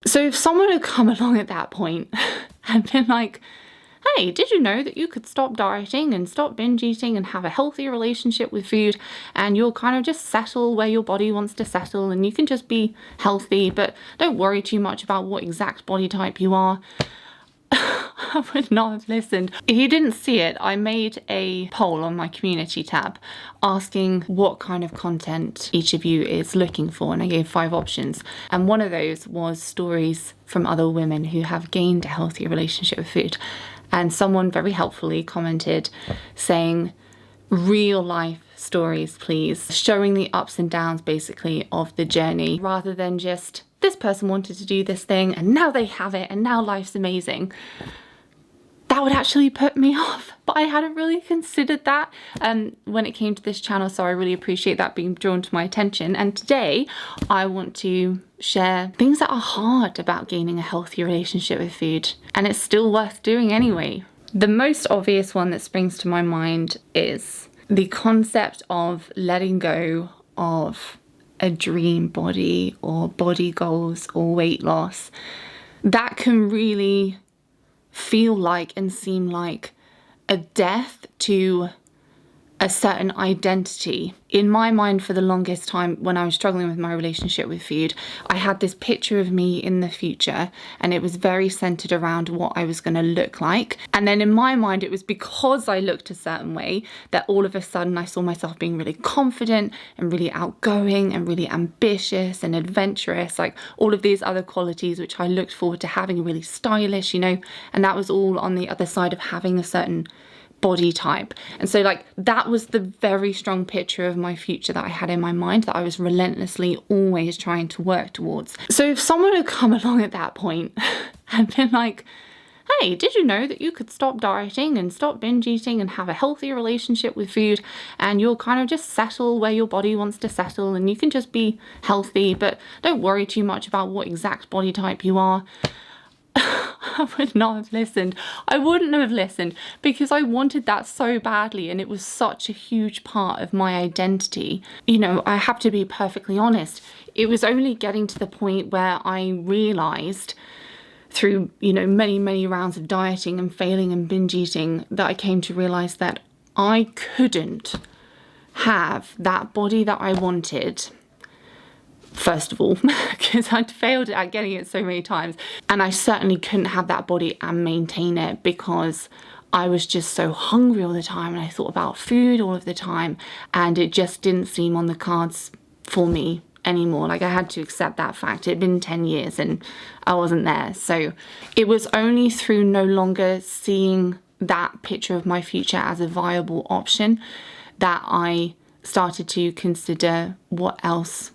So if someone had come along at that point and been like, hey, did you know that you could stop dieting and stop binge eating and have a healthy relationship with food, and you'll kind of just settle where your body wants to settle, and you can just be healthy, but don't worry too much about what exact body type you are, I would not have listened. If you didn't see it, I made a poll on my community tab asking what kind of content each of you is looking for, and I gave 5 options. And one of those was stories from other women who have gained a healthy relationship with food. And someone very helpfully commented saying, real life stories, please, showing the ups and downs basically of the journey, rather than just this person wanted to do this thing and now they have it and now life's amazing. That would actually put me off, but I hadn't really considered that when it came to this channel, so I really appreciate that being drawn to my attention. And today I want to share things that are hard about gaining a healthy relationship with food, and it's still worth doing anyway. The most obvious one that springs to my mind is the concept of letting go of a dream body or body goals or weight loss. That can really feel like and seem like a death to a certain identity. In my mind, for the longest time, when I was struggling with my relationship with food, I had this picture of me in the future, and it was very centered around what I was going to look like. And then in my mind, it was because I looked a certain way that all of a sudden I saw myself being really confident and really outgoing and really ambitious and adventurous, like all of these other qualities which I looked forward to having, really stylish, you know, and that was all on the other side of having a certain body type. And so like that was the very strong picture of my future that I had in my mind, that I was relentlessly always trying to work towards. So if someone had come along at that point and been like, hey, did you know that you could stop dieting and stop binge eating and have a healthy relationship with food, and you'll kind of just settle where your body wants to settle, and you can just be healthy, but don't worry too much about what exact body type you are, I would not have listened. I wouldn't have listened because I wanted that so badly, and it was such a huge part of my identity. You know, I have to be perfectly honest. It was only getting to the point where I realized through, you know, many rounds of dieting and failing and binge eating that I came to realize that I couldn't have that body that I wanted. First of all, because I'd failed at getting it so many times, and I certainly couldn't have that body and maintain it because I was just so hungry all the time, and I thought about food all of the time, and it just didn't seem on the cards for me anymore. Like, I had to accept that fact. It had been 10 years and I wasn't there. So it was only through no longer seeing that picture of my future as a viable option that I started to consider what else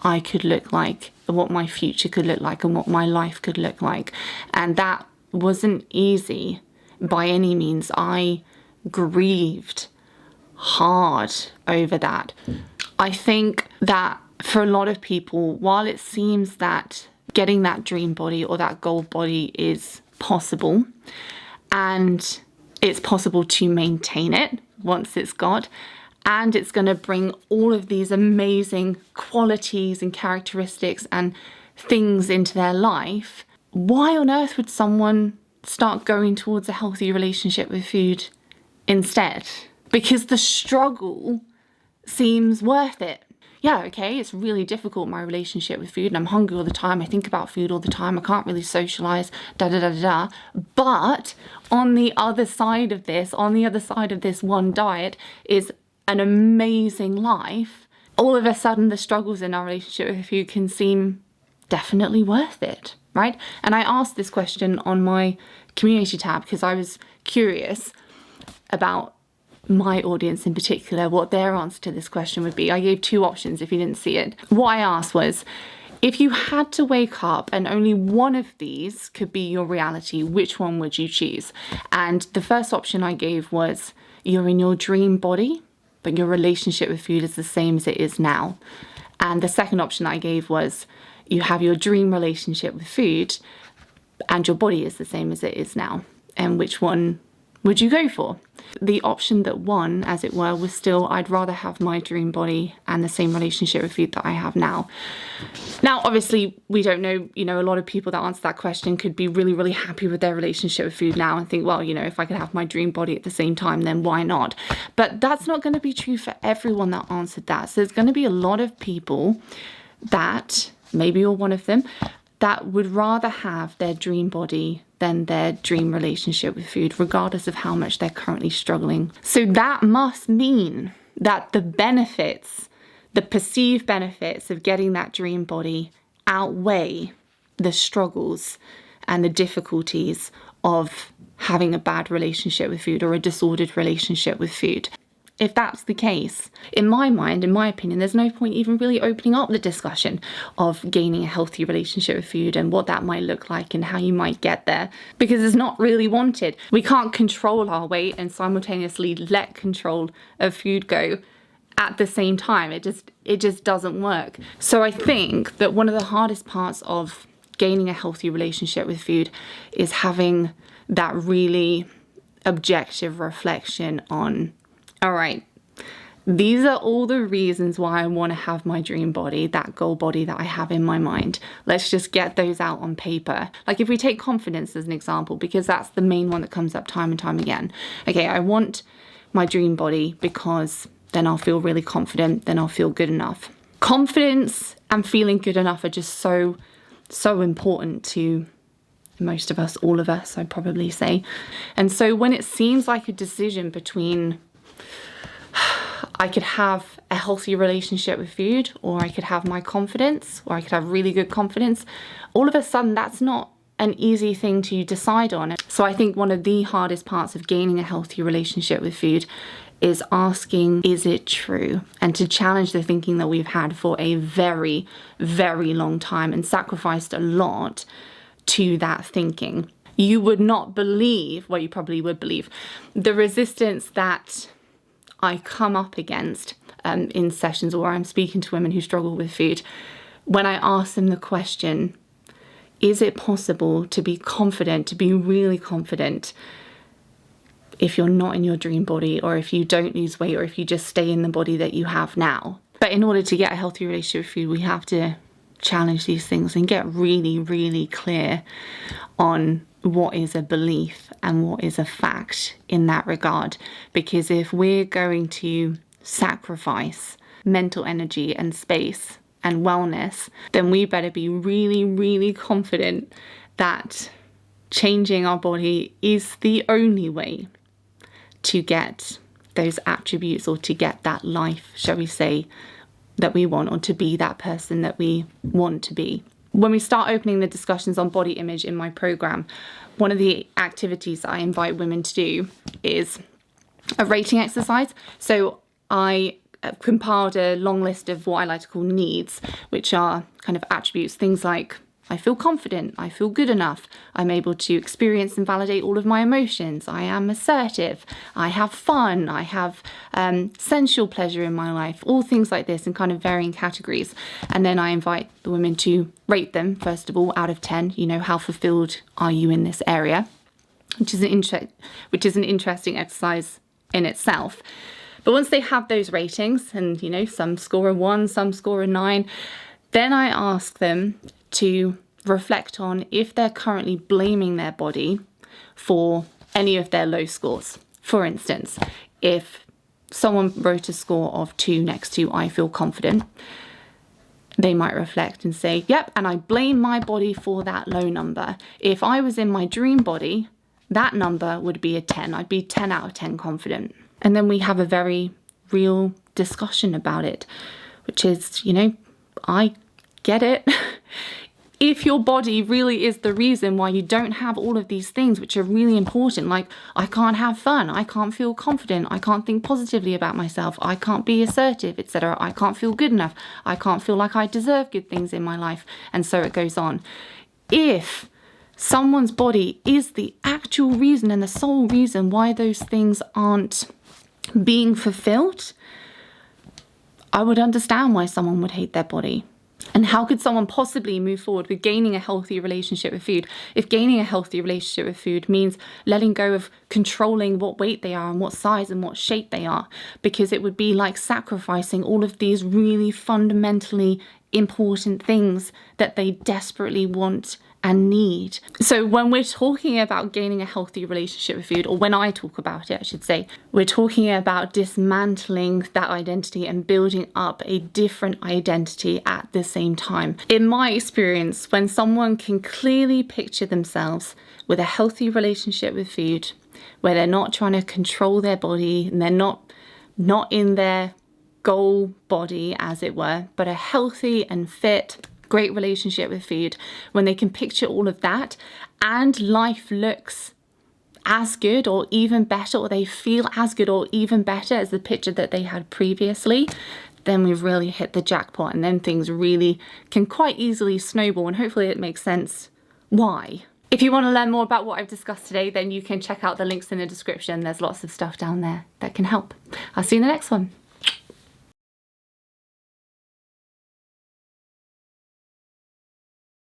I could look like, what my future could look like, and what my life could look like. And that wasn't easy by any means. I grieved hard over that. I think that for a lot of people, while it seems that getting that dream body or that goal body is possible, and it's possible to maintain it once it's got, and it's going to bring all of these amazing qualities and characteristics and things into their life, why on earth would someone start going towards a healthy relationship with food instead? Because the struggle seems worth it. Yeah, okay, it's really difficult, my relationship with food, and I'm hungry all the time, I think about food all the time, I can't really socialize, but on the other side of this, one diet is an amazing life. All of a sudden, the struggles in our relationship with food can seem definitely worth it, right? And I asked this question on my community tab because I was curious about my audience in particular, what their answer to this question would be. I gave 2 options if you didn't see it. What I asked was, if you had to wake up and only one of these could be your reality, which one would you choose? And the first option I gave was, you're in your dream body, but your relationship with food is the same as it is now. And the second option I gave was, you have your dream relationship with food and your body is the same as it is now. And which one would you go for? The option that won, as it were, was still, I'd rather have my dream body and the same relationship with food that I have now. Now, obviously, we don't know, a lot of people that answer that question could be really, really happy with their relationship with food now and think, well, if I could have my dream body at the same time, then why not? But that's not going to be true for everyone that answered that. So there's going to be a lot of people that, maybe you're one of them, that would rather have their dream body than their dream relationship with food, regardless of how much they're currently struggling. So that must mean that the benefits, the perceived benefits of getting that dream body outweigh the struggles and the difficulties of having a bad relationship with food or a disordered relationship with food. If that's the case, in my mind, in my opinion, there's no point even really opening up the discussion of gaining a healthy relationship with food and what that might look like and how you might get there, because it's not really wanted. We can't control our weight and simultaneously let control of food go at the same time. It just doesn't work. So I think that one of the hardest parts of gaining a healthy relationship with food is having that really objective reflection on, all right, these are all the reasons why I want to have my dream body, that goal body that I have in my mind. Let's just get those out on paper. Like if we take confidence as an example, because that's the main one that comes up time and time again. Okay, I want my dream body because then I'll feel really confident, then I'll feel good enough. Confidence and feeling good enough are just so important to most of us, all of us, I'd probably say. And so when it seems like a decision between I could have a healthy relationship with food, or I could have my confidence, or I could have really good confidence, all of a sudden that's not an easy thing to decide on. So I think one of the hardest parts of gaining a healthy relationship with food is asking, is it true? And to challenge the thinking that we've had for a very, very long time and sacrificed a lot to that thinking. You would not believe, well, you probably would believe, the resistance that I come up against in sessions where I'm speaking to women who struggle with food, when I ask them the question, is it possible to be confident, to be really confident, if you're not in your dream body, or if you don't lose weight, or if you just stay in the body that you have now? But in order to get a healthy relationship with food, we have to challenge these things and get really, really clear on what is a belief and what is a fact in that regard. Because if we're going to sacrifice mental energy and space and wellness, then we better be really, really confident that changing our body is the only way to get those attributes, or to get that life, shall we say, that we want, or to be that person that we want to be. When we start opening the discussions on body image in my program, one of the activities I invite women to do is a rating exercise. So I compiled a long list of what I like to call needs, which are kind of attributes, things like I feel confident, I feel good enough, I'm able to experience and validate all of my emotions, I am assertive, I have fun, I have sensual pleasure in my life, all things like this in kind of varying categories. And then I invite the women to rate them, first of all, out of 10, how fulfilled are you in this area, which is an interesting exercise in itself. But once they have those ratings, and some score a 1, some score a 9, then I ask them to reflect on if they're currently blaming their body for any of their low scores. For instance, if someone wrote a score of 2 next to I feel confident, they might reflect and say, yep, and I blame my body for that low number. If I was in my dream body, that number would be a 10. I'd be 10 out of 10 confident. And then we have a very real discussion about it, which is, I get it. If your body really is the reason why you don't have all of these things which are really important, like I can't have fun, I can't feel confident, I can't think positively about myself, I can't be assertive, etc., I can't feel good enough, I can't feel like I deserve good things in my life, and so it goes on. If someone's body is the actual reason and the sole reason why those things aren't being fulfilled, I would understand why someone would hate their body. And how could someone possibly move forward with gaining a healthy relationship with food if gaining a healthy relationship with food means letting go of controlling what weight they are and what size and what shape they are? Because it would be like sacrificing all of these really fundamentally important things that they desperately want and need. So when we're talking about gaining a healthy relationship with food, or when I talk about it, I should say, we're talking about dismantling that identity and building up a different identity at the same time. In my experience, when someone can clearly picture themselves with a healthy relationship with food, where they're not trying to control their body and they're not in their goal body, as it were, but a healthy and fit, great relationship with food, when they can picture all of that and life looks as good or even better, or they feel as good or even better as the picture that they had previously, then we've really hit the jackpot, and then things really can quite easily snowball, and hopefully it makes sense why. If you want to learn more about what I've discussed today, then you can check out the links in the description. There's lots of stuff down there that can help. I'll see you in the next one.